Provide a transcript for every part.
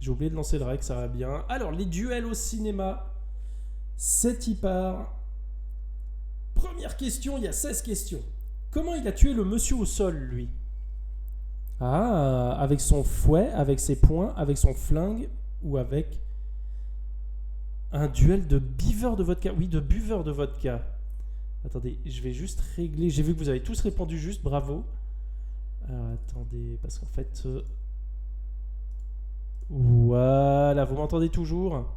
J'ai oublié de lancer le rec, ça va bien. Alors, les duels au cinéma, c'est y part. Première question, il y a 16 questions. Comment il a tué le monsieur au sol, lui? Ah, avec son fouet, avec ses poings, avec son flingue ou avec un duel de buveur de vodka? Oui, de buveur de vodka. Attendez, je vais juste régler. J'ai vu que vous avez tous répondu juste, bravo. Alors, attendez, parce qu'en fait... Voilà, vous m'entendez toujours?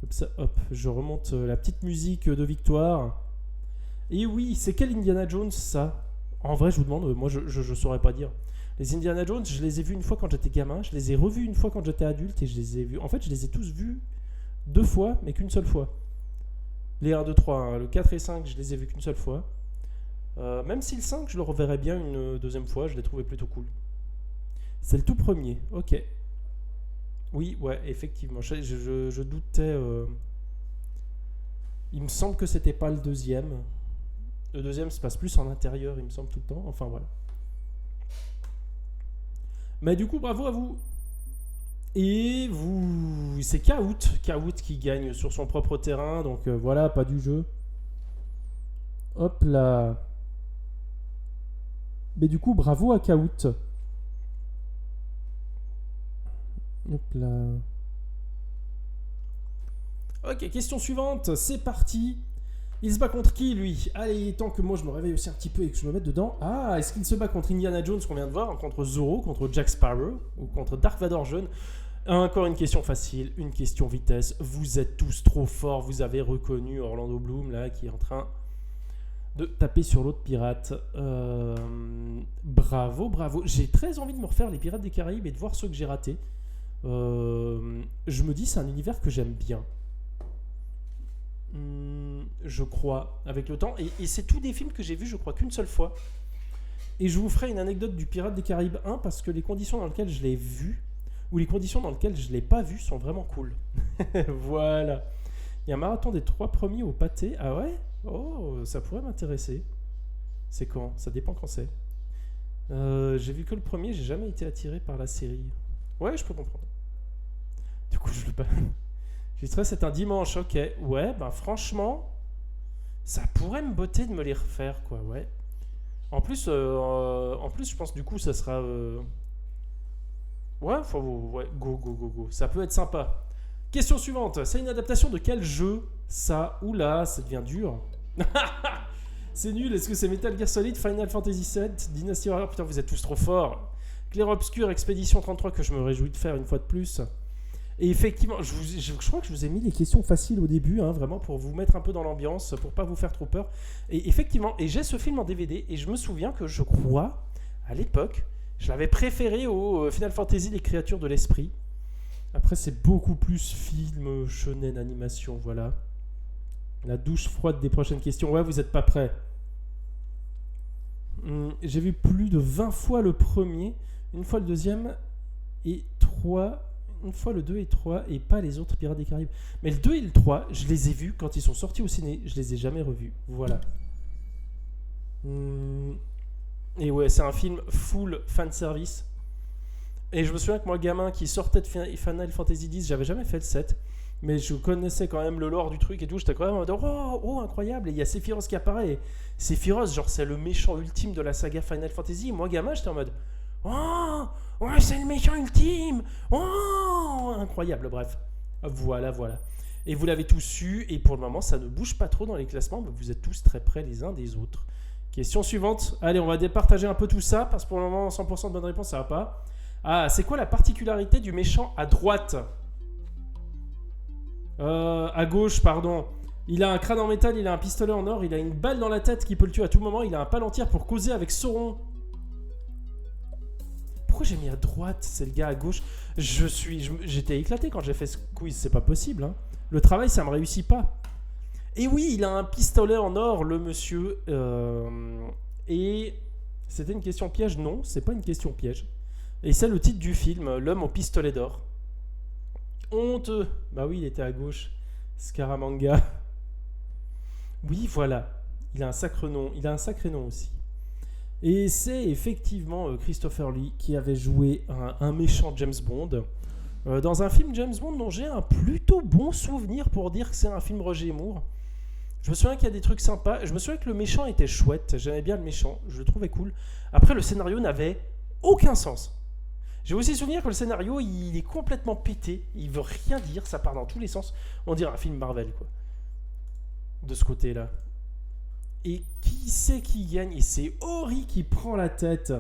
Comme ça, hop, je remonte la petite musique de victoire. Et oui, c'est quel Indiana Jones, ça? En vrai, je vous demande, moi je saurais pas dire. Les Indiana Jones, je les ai vus une fois quand j'étais gamin, je les ai revus une fois quand j'étais adulte et je les ai vus. En fait, je les ai tous vus 2 fois, mais qu'une seule fois. Les 1, 2, 3, hein, le 4 et 5, je les ai vus qu'une seule fois. Même si le 5, je le reverrai bien une deuxième fois, je l'ai trouvé plutôt cool. C'est le tout premier, ok. Oui, ouais, effectivement, je doutais. Il me semble que c'était pas le deuxième. Le deuxième se passe plus en intérieur, il me semble, tout le temps. Enfin, voilà. Mais du coup, bravo à vous. Et vous, c'est Kaout qui gagne sur son propre terrain. Donc voilà, pas du jeu. Hop là. Mais du coup, bravo à Kaout. Hop là. Ok, question suivante. C'est parti. Il se bat contre qui, lui? Allez, tant que moi je me réveille aussi un petit peu et que je me mette dedans. Ah, est-ce qu'il se bat contre Indiana Jones qu'on vient de voir, contre Zorro, contre Jack Sparrow ou contre Dark Vador jeune? Encore une question facile, une question vitesse. Vous êtes tous trop forts. Vous avez reconnu Orlando Bloom là qui est en train de taper sur l'autre pirate. Bravo, bravo. J'ai très envie de me refaire les Pirates des Caraïbes et de voir ceux que j'ai ratés. Je me dis c'est un univers que j'aime bien. Je crois, avec le temps. Et c'est tous des films que j'ai vus, je crois, qu'une seule fois. Et je vous ferai une anecdote du Pirates des Caraïbes 1 parce que les conditions dans lesquelles je l'ai vu ou les conditions dans lesquelles je ne l'ai pas vu sont vraiment cool. Voilà. Il y a un marathon des 3 premiers au pâté. Ah ouais? Oh, ça pourrait m'intéresser. C'est quand? Ça dépend quand c'est. J'ai vu que le premier, j'ai jamais été attiré par la série. Ouais, je peux comprendre. Du coup, je le pas. C'est un dimanche, ok. Ouais, ben franchement, ça pourrait me botter de me les refaire, quoi, ouais. En plus, je pense du coup, ça sera... Ouais, go. Ça peut être sympa. Question suivante. C'est une adaptation de quel jeu? Ça, oula, ça devient dur. C'est nul. Est-ce que c'est Metal Gear Solid, Final Fantasy VII, Dynasty Warrior? Putain, vous êtes tous trop forts. Clair Obscur, Expédition 33, que je me réjouis de faire une fois de plus. Et effectivement, je crois que je vous ai mis les questions faciles au début, hein, vraiment pour vous mettre un peu dans l'ambiance, pour pas vous faire trop peur. Et effectivement, et j'ai ce film en DVD, et je me souviens que je crois, à l'époque, je l'avais préféré au Final Fantasy, les créatures de l'esprit. Après, c'est beaucoup plus film, shonen, animation, voilà. La douche froide des prochaines questions. Ouais, vous n'êtes pas prêts. J'ai vu plus de 20 fois le premier, une fois le deuxième, et 3... Une fois le 2 et 3 et pas les autres Pirates des Caraïbes. Mais le 2 et le 3, je les ai vus quand ils sont sortis au ciné. Je les ai jamais revus. Voilà. Et ouais, c'est un film full fanservice. Et je me souviens que moi, gamin qui sortait de Final Fantasy X, j'avais jamais fait le 7. Mais je connaissais quand même le lore du truc et tout. J'étais quand même en mode oh, incroyable. Et il y a Sephiroth qui apparaît. Et Sephiroth, genre, c'est le méchant ultime de la saga Final Fantasy. Et moi, gamin, j'étais en mode oh, ouais, c'est le méchant ultime. Oh, incroyable, bref. Voilà. Et vous l'avez tous su, et pour le moment, ça ne bouge pas trop dans les classements, mais vous êtes tous très près les uns des autres. Question suivante. Allez, on va départager un peu tout ça, parce que pour le moment, 100% de bonnes réponses, ça va pas. Ah, c'est quoi la particularité du méchant à droite? À gauche, pardon. Il a un crâne en métal, il a un pistolet en or, il a une balle dans la tête qui peut le tuer à tout moment, il a un palantir pour causer avec Sauron. Pourquoi j'ai mis à droite? C'est le gars à gauche. J'étais éclaté quand j'ai fait ce quiz. C'est pas possible. Hein. Le travail, ça me réussit pas. Et oui, il a un pistolet en or, le monsieur. Et c'était une question piège? Non, c'est pas une question piège. Et c'est le titre du film, L'homme au pistolet d'or. Honteux. Bah oui, il était à gauche. Scaramanga. Oui, voilà. Il a un sacré nom. Il a un sacré nom aussi. Et c'est effectivement Christopher Lee qui avait joué un méchant James Bond dans un film James Bond dont j'ai un plutôt bon souvenir pour dire que c'est un film Roger Moore. Je me souviens qu'il y a des trucs sympas. Je me souviens que le méchant était chouette. J'aimais bien le méchant. Je le trouvais cool. Après, le scénario n'avait aucun sens. J'ai aussi souvenir que le scénario, il est complètement pété. Il veut rien dire. Ça part dans tous les sens. On dirait un film Marvel, quoi. De ce côté-là. Et qui c'est qui gagne? Et c'est Ori qui prend la tête.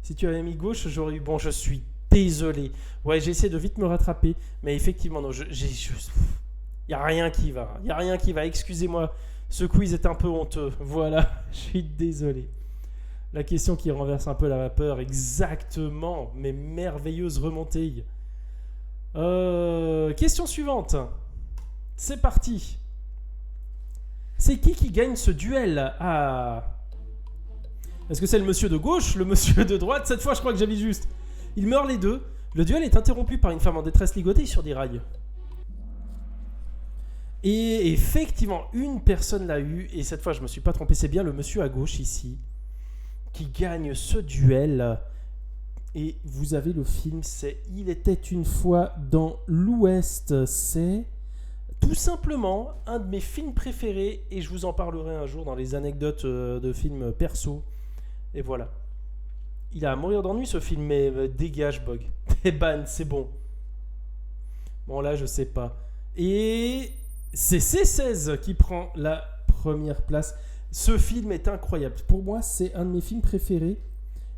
Si tu avais mis gauche, j'aurais eu... Bon, je suis désolé. Ouais, j'ai essayé de vite me rattraper. Mais effectivement, non, il n'y a rien qui va. Il n'y a rien qui va. Excusez-moi. Ce quiz est un peu honteux. Voilà, je suis désolé. La question qui renverse un peu la vapeur. Exactement. Mes merveilleuses remontées. Question suivante. C'est parti. C'est qui gagne ce duel? Est-ce que c'est le monsieur de gauche, le monsieur de droite? Cette fois, je crois que j'avais juste. Ils meurent les deux. Le duel est interrompu par une femme en détresse ligotée sur des rails. Et effectivement, une personne l'a eu. Et cette fois, je ne me suis pas trompé. C'est bien le monsieur à gauche ici qui gagne ce duel. Et vous avez le film, c'est Il était une fois dans l'Ouest. C'est... tout simplement un de mes films préférés et je vous en parlerai un jour dans les anecdotes de films perso. Et voilà. Il a à mourir d'ennui ce film, mais dégage Bog. T'es ban, c'est bon. Bon là je sais pas. Et c'est C16 qui prend la première place. Ce film est incroyable. Pour moi c'est un de mes films préférés.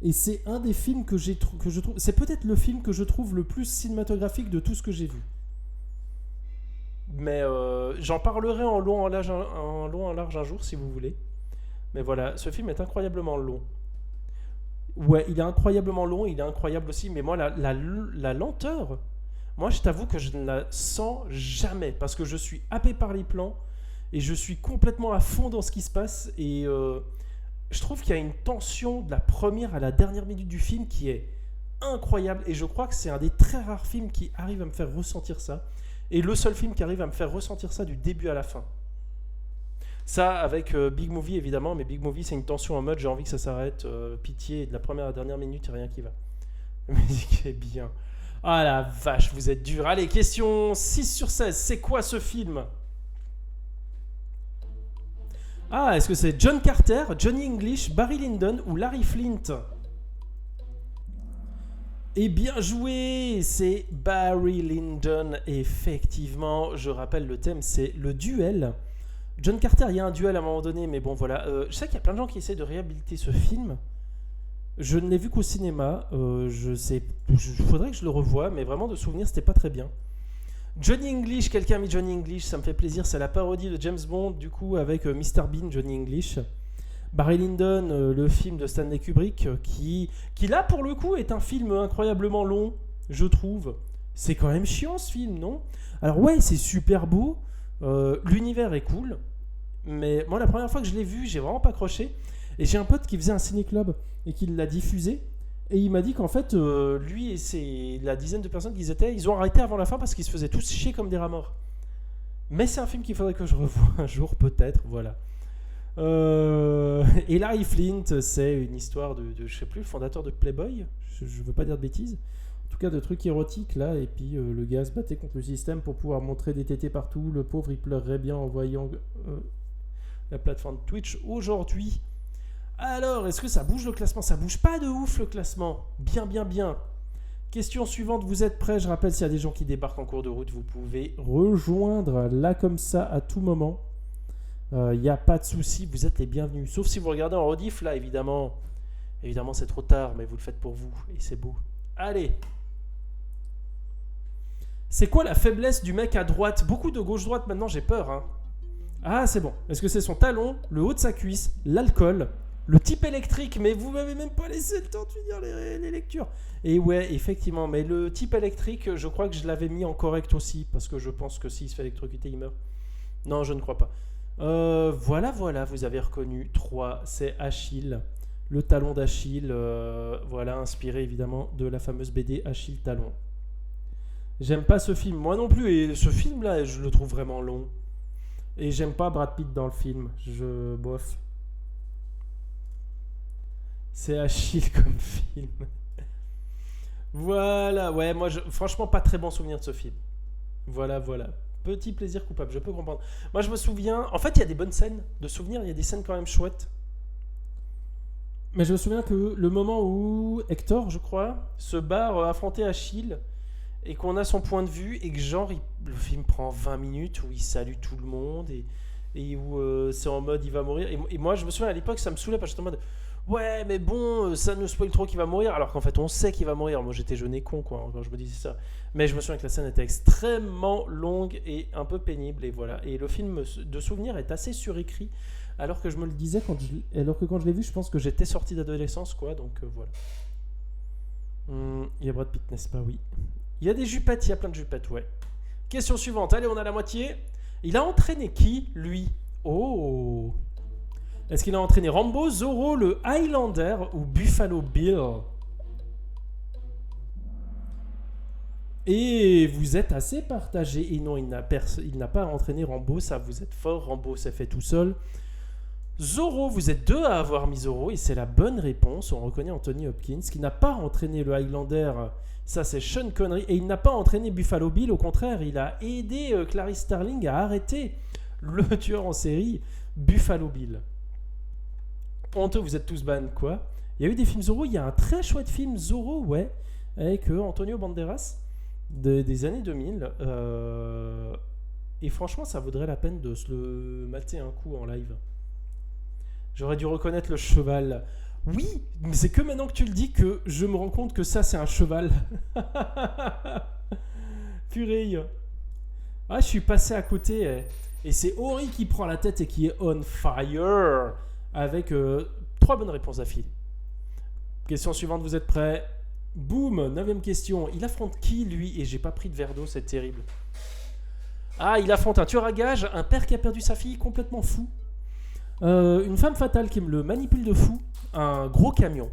Et c'est un des films que je trouve... c'est peut-être le film que je trouve le plus cinématographique de tout ce que j'ai vu. Mais j'en parlerai en long, en large un jour si vous voulez. Mais voilà, ce film est incroyablement long. Ouais, il est incroyablement long, il est incroyable aussi. Mais moi, la lenteur, moi je t'avoue que je ne la sens jamais. Parce que je suis happé par les plans et je suis complètement à fond dans ce qui se passe. Et je trouve qu'il y a une tension de la première à la dernière minute du film qui est incroyable. Et je crois que c'est un des très rares films qui arrive à me faire ressentir ça. Et le seul film qui arrive à me faire ressentir ça du début à la fin. Ça, avec Big Movie, évidemment, mais Big Movie, c'est une tension en mode j'ai envie que ça s'arrête, pitié, et de la première à la dernière minute, il n'y a rien qui va. La musique est bien. Ah la vache, vous êtes dur. Allez, question 6 sur 16, c'est quoi ce film? Ah, est-ce que c'est John Carter, Johnny English, Barry Lyndon ou Larry Flint? Et bien joué, c'est Barry Lyndon. Effectivement, je rappelle le thème, c'est le duel. John Carter, il y a un duel à un moment donné, mais bon voilà. Je sais qu'il y a plein de gens qui essaient de réhabiliter ce film. Je ne l'ai vu qu'au cinéma. Faudrait que je le revoie, mais vraiment de souvenir, c'était pas très bien. Johnny English, quelqu'un a mis Johnny English, ça me fait plaisir. C'est la parodie de James Bond, du coup, avec Mr. Bean, Johnny English. Barry Lyndon, le film de Stanley Kubrick, qui là pour le coup est un film incroyablement long, je trouve. C'est quand même chiant ce film, non? Alors ouais, c'est super beau, l'univers est cool, mais moi la première fois que je l'ai vu, j'ai vraiment pas accroché. Et j'ai un pote qui faisait un ciné-club et qui l'a diffusé, et il m'a dit qu'en fait, lui et la dizaine de personnes qu'ils étaient, ils ont arrêté avant la fin parce qu'ils se faisaient tous chier comme des rats morts. Mais c'est un film qu'il faudrait que je revoie un jour, peut-être, voilà. Et Larry Flint, c'est une histoire de je sais plus, le fondateur de Playboy, je veux pas dire de bêtises, en tout cas de trucs érotiques là, et puis le gars se battait contre le système pour pouvoir montrer des tétés partout, le pauvre il pleurerait bien en voyant la plateforme Twitch aujourd'hui. Alors, est-ce que ça bouge le classement? Ça bouge pas de ouf le classement, bien. Question suivante, vous êtes prêts? Je rappelle, s'il y a des gens qui débarquent en cours de route, vous pouvez rejoindre là comme ça à tout moment. Il n'y a pas de souci, vous êtes les bienvenus. Sauf si vous regardez en rediff, là, évidemment c'est trop tard, mais vous le faites pour vous, et c'est beau. Allez. C'est quoi la faiblesse du mec à droite? Beaucoup de gauche-droite maintenant, j'ai peur. Hein. Ah, c'est bon. Est-ce que c'est son talon, le haut de sa cuisse, l'alcool, le type électrique? Mais vous m'avez même pas laissé le temps de finir les lectures. Et ouais, effectivement, mais le type électrique, je crois que je l'avais mis en correct aussi, parce que je pense que s'il se fait électrocuter, il meurt. Non, je ne crois pas. Voilà, vous avez reconnu 3, c'est Achille, le talon d'Achille, voilà, inspiré évidemment de la fameuse BD Achille Talon. J'aime pas ce film, moi non plus, et ce film-là, je le trouve vraiment long. Et j'aime pas Brad Pitt dans le film, bof. C'est Achille comme film. Voilà, ouais, moi, franchement, pas très bon souvenir de ce film. Voilà. Petit plaisir coupable, je peux comprendre. Moi, je me souviens. En fait, il y a des bonnes scènes de souvenirs, il y a des scènes quand même chouettes. Mais je me souviens que le moment où Hector, je crois, se barre affronter Achille et qu'on a son point de vue et que genre le film prend 20 minutes où il salue tout le monde et où c'est en mode il va mourir et moi je me souviens à l'époque ça me saoulait parce que j'étais en mode ouais mais bon ça nous spoil trop qu'il va mourir alors qu'en fait on sait qu'il va mourir. Moi j'étais jeune et con quoi quand je me disais ça, mais je me souviens que la scène était extrêmement longue et un peu pénible et voilà, et le film de souvenir est assez surécrit alors que je me le disais alors que quand je l'ai vu je pense que j'étais sorti d'adolescence quoi, donc voilà. Il y a Brad Pitt n'est-ce pas? Oui. Il y a des jupettes, il y a plein de jupettes, ouais. Question suivante, allez, on a la moitié. Il a entraîné qui, lui? Oh! Est-ce qu'il a entraîné Rambo, Zorro, le Highlander ou Buffalo Bill? Et vous êtes assez partagé. Et non, il n'a pas entraîné Rambo, ça vous êtes fort. Rambo s'est fait tout seul. Zorro, vous êtes deux à avoir mis Zorro et c'est la bonne réponse. On reconnaît Anthony Hopkins qui n'a pas entraîné le Highlander. Ça, c'est Sean Connery. Et il n'a pas entraîné Buffalo Bill. Au contraire, il a aidé Clarice Starling à arrêter le tueur en série Buffalo Bill. Honteux, vous êtes tous ban, quoi. Il y a eu des films Zorro. Il y a un très chouette film Zorro, ouais, avec Antonio Banderas des années 2000. Et franchement, ça vaudrait la peine de se le mater un coup en live. J'aurais dû reconnaître le cheval. Oui, mais c'est que maintenant que tu le dis que je me rends compte que ça, c'est un cheval. Purée. Ah, je suis passé à côté. Et c'est Ori qui prend la tête et qui est on fire. Avec 3 bonnes réponses d'affilée. Question suivante, vous êtes prêts? Boum, 9e question. Il affronte qui, lui? Et j'ai pas pris de verre d'eau, c'est terrible. Ah, il affronte un tueur à gages, un père qui a perdu sa fille, complètement fou. Une femme fatale qui le manipule de fou, un gros camion.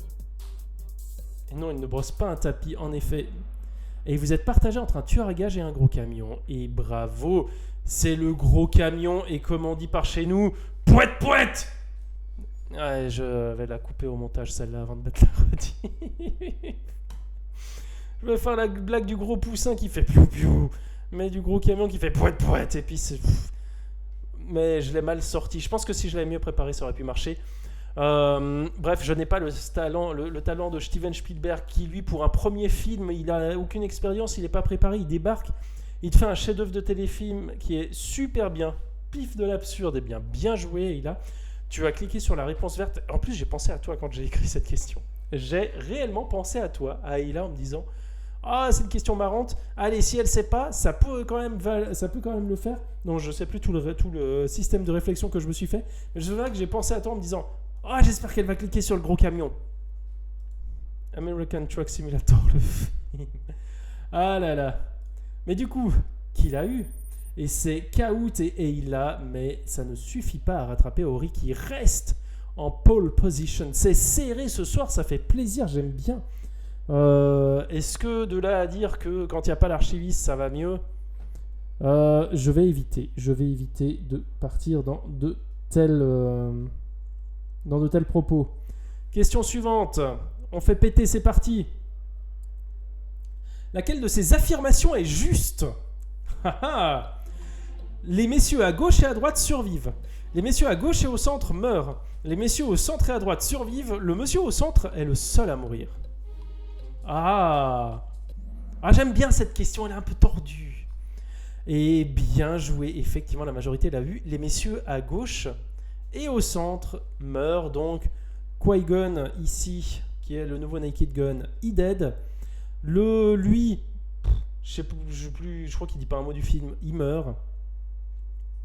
Et non, il ne brosse pas un tapis, en effet. Et vous êtes partagé entre un tueur à gages et un gros camion. Et bravo, c'est le gros camion. Et comme on dit par chez nous, pouette pouette. Ouais, je vais la couper au montage celle-là avant de mettre la redite. Je vais faire la blague du gros poussin qui fait piou piou, mais du gros camion qui fait pouette pouette. Et puis c'est... Mais je l'ai mal sorti. Je pense que si je l'avais mieux préparé, ça aurait pu marcher. Bref, je n'ai pas le talent de Steven Spielberg qui, lui, pour un premier film, il n'a aucune expérience, il n'est pas préparé, il débarque, il te fait un chef-d'œuvre de téléfilm qui est super bien, pif de l'absurde et bien joué. Et là, tu vas cliquer sur la réponse verte. En plus, j'ai pensé à toi quand j'ai écrit cette question. J'ai réellement pensé à toi, à Ayla, en me disant... Ah, c'est une question marrante. Allez, si elle ne sait pas, ça peut quand même le faire. Non, je ne sais plus tout le système de réflexion que je me suis fait. Mais je sais que j'ai pensé à toi en me disant ah, j'espère qu'elle va cliquer sur le gros camion. American Truck Simulator, le film. Ah là là. Mais du coup, qui l'a eu? Et c'est Kaut et Ayla, mais ça ne suffit pas à rattraper Ori qui reste en pole position. C'est serré ce soir, ça fait plaisir, j'aime bien. Est-ce que de là à dire que quand il n'y a pas l'archiviste ça va mieux? Je vais éviter de partir dans de tels propos. Question suivante, on fait péter, c'est parti. Laquelle de ces affirmations est juste? Les messieurs à gauche et à droite survivent. Les messieurs à gauche et au centre meurent. Les messieurs au centre et à droite survivent. Le monsieur au centre est le seul à mourir. Ah, j'aime bien cette question, elle est un peu tordue. Et bien joué, effectivement, la majorité l'a vu. Les messieurs à gauche et au centre meurent. Donc, Qui-Gon, ici, qui est le nouveau Naked Gun, il dead. Lui, je crois qu'il dit pas un mot du film, il meurt.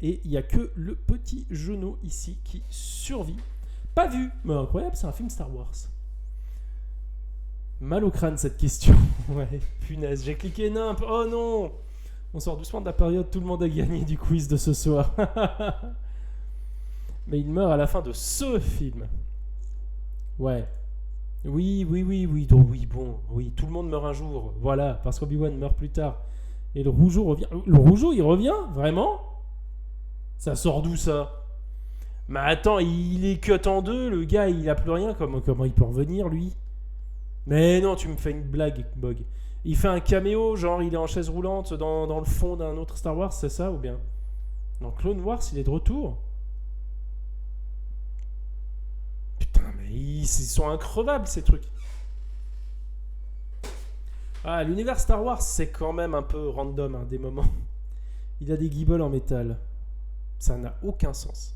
Et il n'y a que le petit genou ici qui survit. Pas vu, mais incroyable, c'est un film Star Wars. Mal au crâne cette question. Ouais, punaise, j'ai cliqué nimp. Oh non. On sort doucement de la période, tout le monde a gagné du quiz de ce soir. Mais il meurt à la fin de ce film. Ouais. Oui. Donc, oui, tout le monde meurt un jour. Voilà, parce qu'Obi-Wan meurt plus tard. Et le Rougeau revient. Le Rougeau, il revient? Vraiment? Ça sort d'où ça? Mais attends, il est cut en deux, le gars, il a plus rien. Comment il peut revenir, lui? Mais non, tu me fais une blague, Bog. Il fait un caméo, genre il est en chaise roulante dans le fond d'un autre Star Wars, c'est ça ou bien? Dans Clone Wars, il est de retour. Putain, mais ils sont increvables ces trucs. Ah, l'univers Star Wars, c'est quand même un peu random, hein, des moments. Il a des guibolles en métal. Ça n'a aucun sens.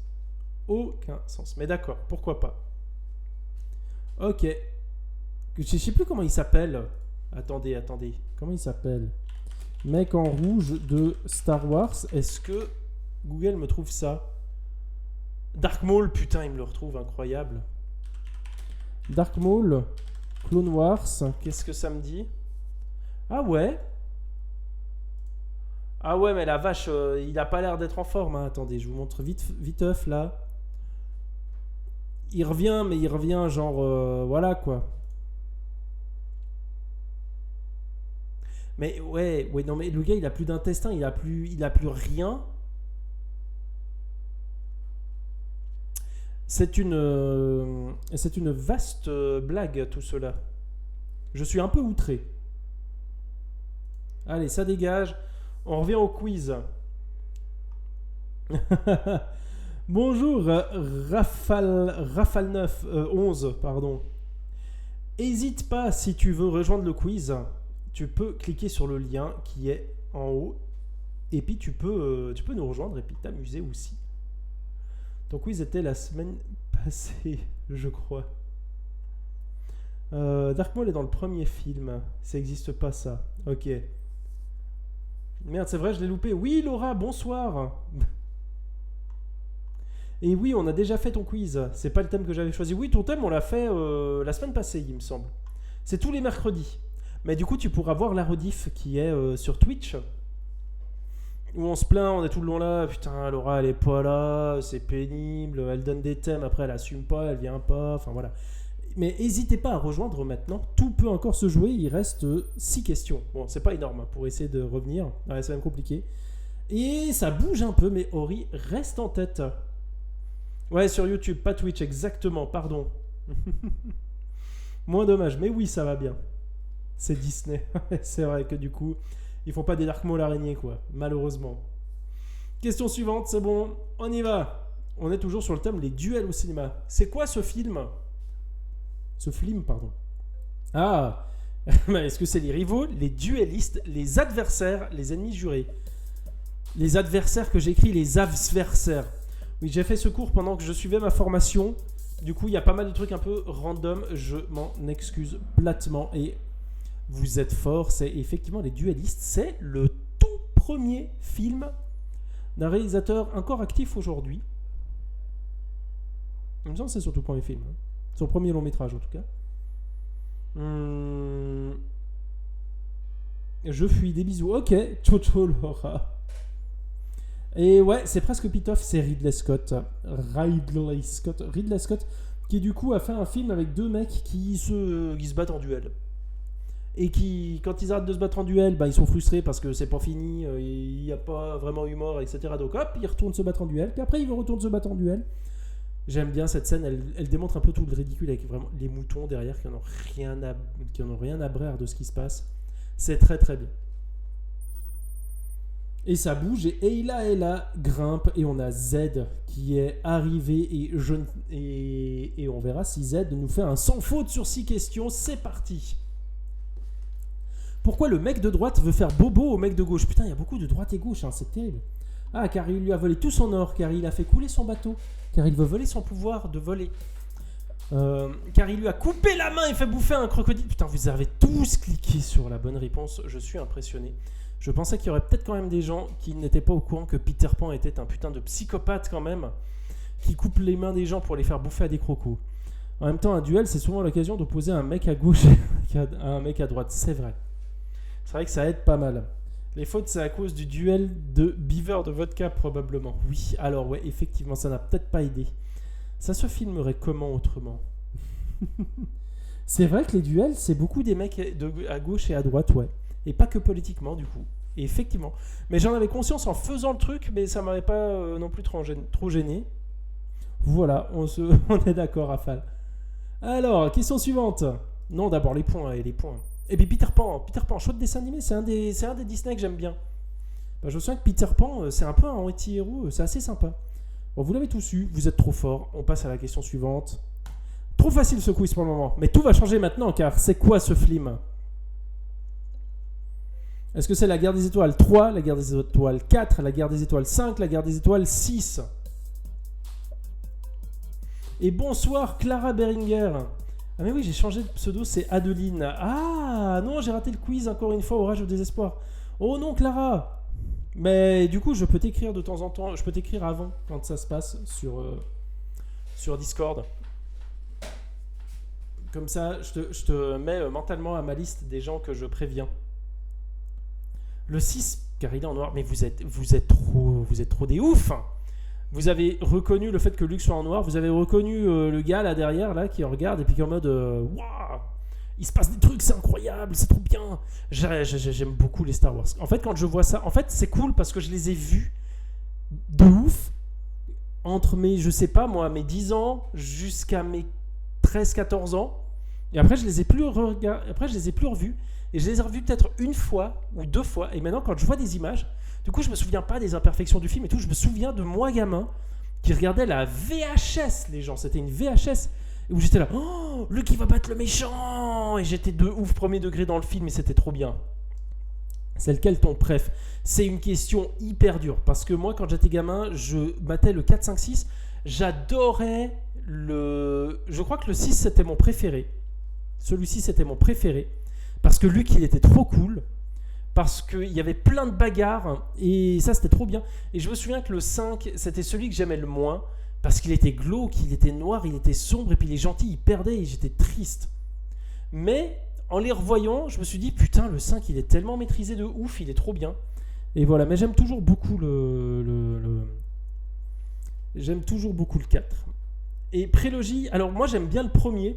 Aucun sens. Mais d'accord, pourquoi pas. Ok. Je sais plus comment il s'appelle. Attendez. Comment il s'appelle? Mec en rouge de Star Wars. Est-ce que Google me trouve ça? Dark Maul, putain, il me le retrouve, incroyable. Dark Maul, Clone Wars. Qu'est-ce que ça me dit? Ah ouais. Ah ouais, mais la vache, il a pas l'air d'être en forme, hein. Attendez, je vous montre viteuf là. Il revient, mais il revient genre... voilà quoi. Mais ouais, non mais le gars, il a plus d'intestin, il a plus rien. C'est une vaste blague tout cela. Je suis un peu outré. Allez, ça dégage. On revient au quiz. Bonjour, Rafale 9, 11, pardon. Hésite pas si tu veux rejoindre le quiz. Tu peux cliquer sur le lien qui est en haut. Et puis tu peux nous rejoindre et puis t'amuser aussi. Ton quiz était la semaine passée, je crois. Dark Maul est dans le premier film. Ça n'existe pas ça. Ok. Merde, c'est vrai, je l'ai loupé. Oui, Laura, bonsoir. Et oui, on a déjà fait ton quiz. C'est pas le thème que j'avais choisi. Oui, ton thème, on l'a fait la semaine passée, il me semble. C'est tous les mercredis. Mais du coup, tu pourras voir la rediff qui est sur Twitch. Où on se plaint, on est tout le long là. Putain, Laura, elle est pas là. C'est pénible. Elle donne des thèmes. Après, elle assume pas. Elle vient pas. Enfin, voilà. Mais n'hésitez pas à rejoindre maintenant. Tout peut encore se jouer. Il reste 6 questions. Bon, c'est pas énorme hein, pour essayer de revenir. Ouais, c'est même compliqué. Et ça bouge un peu, mais Ori reste en tête. Ouais, sur YouTube, pas Twitch, exactement, pardon. Moins dommage, mais oui, ça va bien. C'est Disney. C'est vrai que du coup, ils font pas des Dark Maul araignées, quoi, malheureusement. Question suivante, c'est bon, on y va. On est toujours sur le thème les duels au cinéma. C'est quoi ce film? Ce film, pardon. Ah, est-ce que c'est les rivaux, les duellistes, les adversaires, les ennemis jurés? Les adversaires que j'écris, les adversaires. Oui, j'ai fait ce cours pendant que je suivais ma formation. Du coup, il y a pas mal de trucs un peu random. Je m'en excuse platement. Et vous êtes forts. C'est effectivement les duellistes. C'est le tout premier film d'un réalisateur encore actif aujourd'hui. Il me semble que c'est surtout le premier film. Hein. Son premier long métrage en tout cas. Je fuis des bisous. Ok, Chocho Laura. Et ouais, c'est presque pitoff, c'est Ridley Scott, qui du coup a fait un film avec deux mecs qui se battent en duel. Et qui, quand ils arrêtent de se battre en duel, bah, ils sont frustrés parce que c'est pas fini, il n'y a pas vraiment humour, etc. Donc hop, ils retournent se battre en duel, puis après ils retournent se battre en duel. J'aime bien cette scène, elle démontre un peu tout le ridicule avec vraiment les moutons derrière qui en ont rien à brère de ce qui se passe. C'est très très bien. Et ça bouge, et Ayla grimpe, et on a Z qui est arrivé, et on verra si Z nous fait un sans faute sur 6 questions. C'est parti. Pourquoi le mec de droite veut faire bobo au mec de gauche? Putain, il y a beaucoup de droite et gauche, hein, c'est terrible. Ah, car il lui a volé tout son or, car il a fait couler son bateau, car il veut voler son pouvoir de voler. Car il lui a coupé la main et fait bouffer un crocodile. Putain, vous avez tous cliqué sur la bonne réponse, je suis impressionné. Je pensais qu'il y aurait peut-être quand même des gens qui n'étaient pas au courant que Peter Pan était un putain de psychopathe quand même, qui coupe les mains des gens pour les faire bouffer à des crocos. En même temps, un duel, c'est souvent l'occasion d'opposer un mec à gauche à un mec à droite. C'est vrai. C'est vrai que ça aide pas mal. Les fautes, c'est à cause du duel de beaver de vodka, probablement. Oui, alors ouais, effectivement, ça n'a peut-être pas aidé. Ça se filmerait comment autrement? C'est vrai que les duels, c'est beaucoup des mecs à gauche et à droite, ouais. Et pas que politiquement, du coup. Et effectivement. Mais j'en avais conscience en faisant le truc, mais ça m'avait pas non plus trop gêné. Voilà, on est d'accord, Rafale. Alors, question suivante. Non, d'abord les points et les points. Et puis Peter Pan, chouette dessin animé, c'est un des Disney que j'aime bien. Bah, je me souviens que Peter Pan, c'est un peu un anti-héros, c'est assez sympa. Bon, vous l'avez tous eu, vous êtes trop fort. On passe à la question suivante. Trop facile ce quiz pour le moment, mais tout va changer maintenant car c'est quoi ce film? Est-ce que c'est la guerre des étoiles 3, la guerre des étoiles 4, la guerre des étoiles 5, la guerre des étoiles 6? Et bonsoir Clara Beringer. Ah mais oui, j'ai changé de pseudo, c'est Adeline. Ah non, j'ai raté le quiz encore une fois, orage au désespoir. Oh non Clara. Mais du coup, je peux t'écrire de temps en temps, je peux t'écrire avant, quand ça se passe, sur Discord. Comme ça, je te mets mentalement à ma liste des gens que je préviens. Le 6, car il est en noir, mais vous êtes trop des oufs. Vous avez reconnu le fait que Luke soit en noir, vous avez reconnu le gars là derrière, là, qui regarde, et puis qui est en mode waouh, il se passe des trucs, c'est incroyable, c'est trop bien. J'aime beaucoup les Star Wars. En fait, quand je vois ça, en fait, c'est cool parce que je les ai vus de ouf entre mes, je sais pas moi, mes 10 ans jusqu'à mes 13-14 ans. Et après, je les ai plus revus. Et je les ai revus peut-être une fois ou deux fois. Et maintenant, quand je vois des images, du coup, je me souviens pas des imperfections du film et tout. Je me souviens de moi, gamin, qui regardait la VHS, les gens. C'était une VHS où j'étais là, oh, Luke qui va battre le méchant. Et j'étais de ouf premier degré dans le film et c'était trop bien. C'est lequel ton préf? C'est une question hyper dure. Parce que moi, quand j'étais gamin, je battais le 4, 5, 6. J'adorais le... Je crois que le 6, c'était mon préféré. Celui-ci, c'était mon préféré. Parce que Luke, il était trop cool. Parce qu'il y avait plein de bagarres. Et ça, c'était trop bien. Et je me souviens que le 5, c'était celui que j'aimais le moins. Parce qu'il était glauque, il était noir, il était sombre. Et puis les gentils, ils perdaient et j'étais triste. Mais en les revoyant, je me suis dit, putain, le 5, il est tellement maîtrisé de ouf. Il est trop bien. Et voilà. Mais j'aime toujours beaucoup J'aime toujours beaucoup le 4. Et prélogie, alors moi, j'aime bien le premier.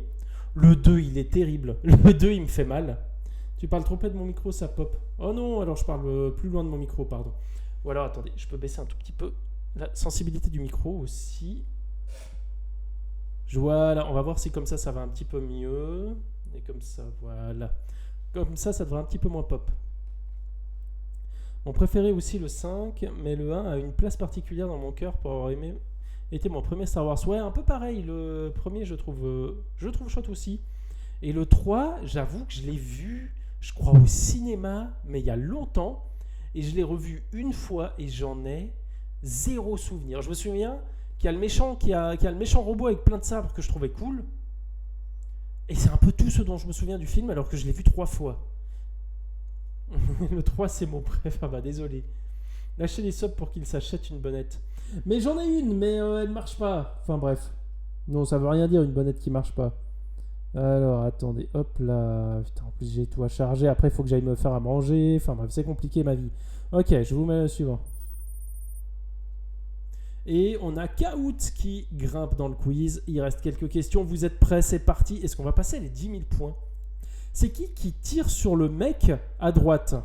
Le 2, il est terrible. Le 2, il me fait mal. Tu parles trop près de mon micro, ça pop. Oh non, alors je parle plus loin de mon micro, pardon. Ou alors, attendez, je peux baisser un tout petit peu la sensibilité du micro aussi. Voilà, on va voir si comme ça va un petit peu mieux. Et comme ça, voilà. Comme ça devrait un petit peu moins pop. Mon préféré aussi, le 5, mais le 1 a une place particulière dans mon cœur pour avoir été mon premier Star Wars. Ouais, un peu pareil, le premier, je trouve chouette aussi. Et le 3, j'avoue que je l'ai vu, je crois au cinéma, mais il y a longtemps. Et je l'ai revu une fois et j'en ai zéro souvenir. Je me souviens qu'il y a le méchant, le méchant robot avec plein de sabres que je trouvais cool. Et c'est un peu tout ce dont je me souviens du film alors que je l'ai vu 3 fois. Le 3, c'est mon préf. Ah bah désolé. Lâchez les subs pour qu'il s'achète une bonnette. Mais j'en ai une, mais elle marche pas. Enfin bref. Non, ça veut rien dire une bonnette qui marche pas. Alors, attendez, hop là. Putain, en plus j'ai tout à charger. Après, il faut que j'aille me faire à manger. Enfin bref, c'est compliqué ma vie. Ok, je vous mets le suivant. Et on a Kaout qui grimpe dans le quiz. Il reste quelques questions. Vous êtes prêts? C'est parti. Est-ce qu'on va passer les 10 000 points? C'est qui tire sur le mec à droite?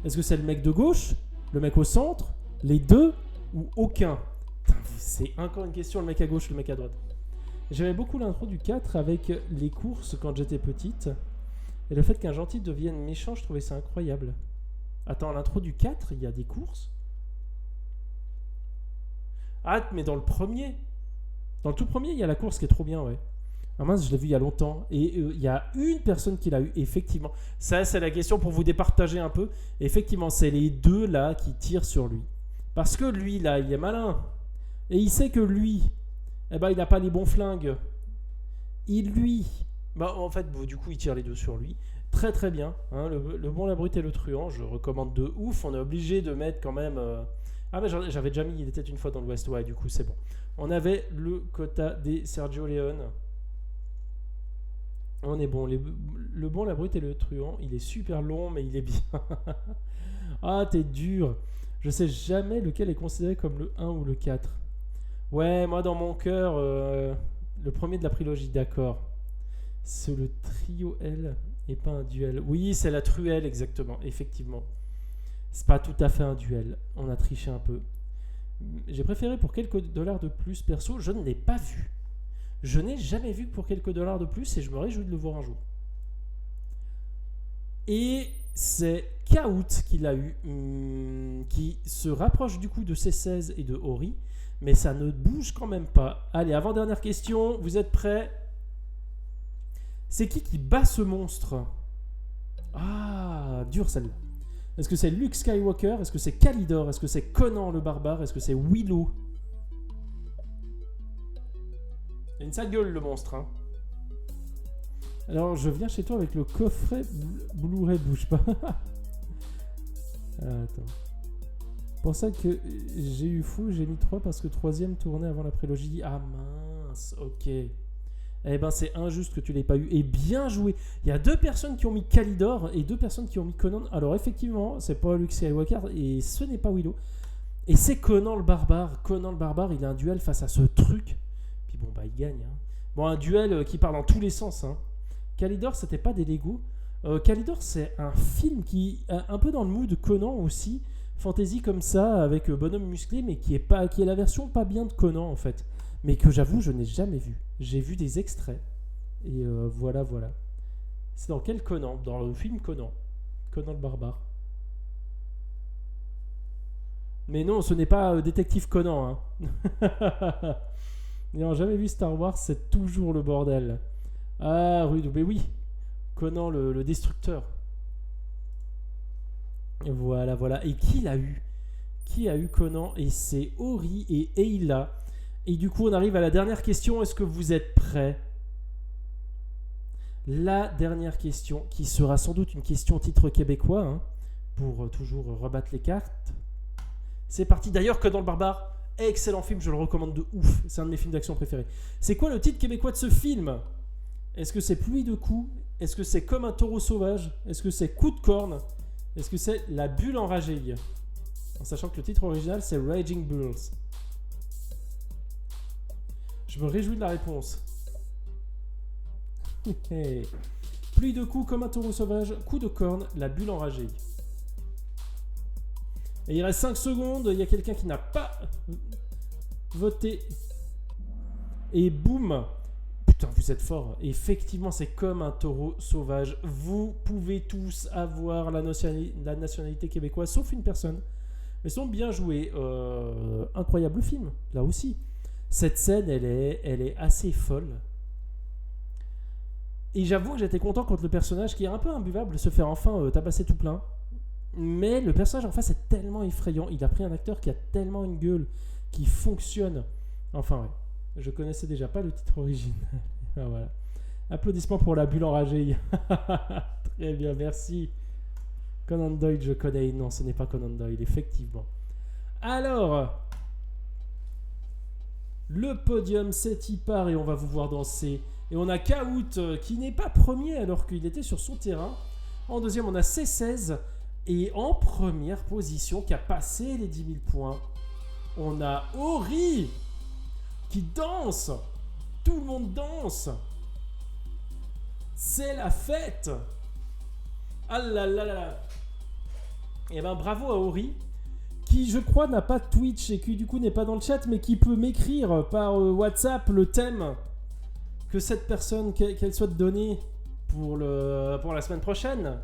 Est-ce que c'est le mec de gauche? Le mec au centre? Les deux? Ou aucun? Putain, c'est encore une question, le mec à gauche, le mec à droite. J'aimais beaucoup l'intro du 4 avec les courses quand j'étais petite. Et le fait qu'un gentil devienne méchant, je trouvais ça incroyable. Attends, l'intro du 4, il y a des courses? Ah, mais dans le premier. Dans le tout premier, il y a la course qui est trop bien, ouais. Ah mince, je l'ai vu il y a longtemps. Et il y a une personne qui l'a eu, effectivement. Ça, c'est la question pour vous départager un peu. Effectivement, c'est les deux là qui tirent sur lui. Parce que lui, là, il est malin. Et il sait que lui, eh ben, il n'a pas les bons flingues. En fait, du coup, il tire les deux sur lui. Très très bien. Hein, le bon, la brute et le truand, je recommande de ouf. On est obligé de mettre quand même... Ah mais j'avais déjà mis, il était une fois dans l'Ouest, ouais, du coup c'est bon. On avait le quota des Sergio Leone. On est bon. Le bon, la brute et le truand, il est super long, mais il est bien. Ah, t'es dur. Je sais jamais lequel est considéré comme le 1 ou le 4. Ouais, moi dans mon cœur, le premier de la prélogie, d'accord. C'est le trio L et pas un duel. Oui, c'est la truelle, exactement, effectivement. C'est pas tout à fait un duel. On a triché un peu. J'ai préféré pour quelques dollars de plus. Perso, je ne l'ai pas vu. Je n'ai jamais vu que pour quelques dollars de plus et je me réjouis de le voir un jour. Et c'est K-Out qui l'a eu, qui se rapproche du coup de C16 et de Ori, mais ça ne bouge quand même pas. Allez, avant-dernière question, vous êtes prêts? C'est qui bat ce monstre? Ah, dur celle-là. Est-ce que c'est Luke Skywalker? Est-ce que c'est Calidor? Est-ce que c'est Conan le barbare? Est-ce que c'est Willow? Il a une sale gueule le monstre, hein. Alors, je viens chez toi avec le coffret Blu-ray, bouge pas. Attends. Pour ça que j'ai eu fou, j'ai mis 3 parce que 3ème tournait avant la prélogie. Ah mince, ok. Eh ben, c'est injuste que tu l'aies pas eu. Et bien joué. Il y a 2 personnes qui ont mis Calidor et 2 personnes qui ont mis Conan. Alors, effectivement, c'est pas Luke Skywalker et ce n'est pas Willow. Et c'est Conan le barbare. Conan le barbare, il a un duel face à ce truc. Puis bon, bah, il gagne. Hein. Bon, un duel qui part dans tous les sens, hein. Calidor, c'était pas des Lego. Calidor, c'est un film qui est un peu dans le mood Conan aussi, fantasy comme ça, avec bonhomme musclé, mais qui est la version pas bien de Conan en fait, mais que j'avoue je n'ai jamais vu. J'ai vu des extraits et voilà. C'est dans quel Conan? Dans le film Conan le barbare. Mais non, ce n'est pas détective Conan. Hein. N'ayant jamais vu Star Wars, c'est toujours le bordel. Ah, mais oui, Conan le destructeur. Voilà. Et qui l'a eu? Qui a eu Conan? Et c'est Ori et Eila. Et du coup, on arrive à la dernière question. Est-ce que vous êtes prêts? La dernière question, qui sera sans doute une question titre québécois, hein, pour toujours rebattre les cartes. C'est parti. D'ailleurs, Conan le barbare, excellent film, je le recommande de ouf. C'est un de mes films d'action préférés. C'est quoi le titre québécois de ce film? Est-ce que c'est Pluie de coups? Est-ce que c'est Comme un taureau sauvage? Est-ce que c'est Coup de corne? Est-ce que c'est La bulle enragée? En sachant que le titre original c'est Raging Bulls. Je me réjouis de la réponse. Pluie de coups, Comme un taureau sauvage, Coup de corne, La bulle enragée. Et il reste 5 secondes, il y a quelqu'un qui n'a pas voté. Et boum! Putain, vous êtes fort. Effectivement, c'est Comme un taureau sauvage. Vous pouvez tous avoir la nationalité québécoise, sauf une personne. Mais sont bien joués. Incroyable film, là aussi. Cette scène, elle est assez folle. Et j'avoue que j'étais content quand le personnage, qui est un peu imbuvable, se fait enfin tabasser tout plein. Mais le personnage en face est tellement effrayant. Il a pris un acteur qui a tellement une gueule, qui fonctionne. Enfin, ouais. Je connaissais déjà pas le titre original. Ah, voilà. Applaudissements pour La bulle enragée. Très bien, merci. Conan Doyle, je connais. Non, ce n'est pas Conan Doyle, effectivement. Alors, le podium, c'est y part et on va vous voir danser. Et on a K-Out qui n'est pas premier alors qu'il était sur son terrain. En deuxième, on a C16. Et en première position, qui a passé les 10 000 points, on a Ori qui danse. Tout le monde danse. C'est la fête. Ah là là là là. Et ben bravo à Ori, qui je crois n'a pas Twitch et qui du coup n'est pas dans le chat, mais qui peut m'écrire par WhatsApp le thème que cette personne qu'elle souhaite donner pour la semaine prochaine.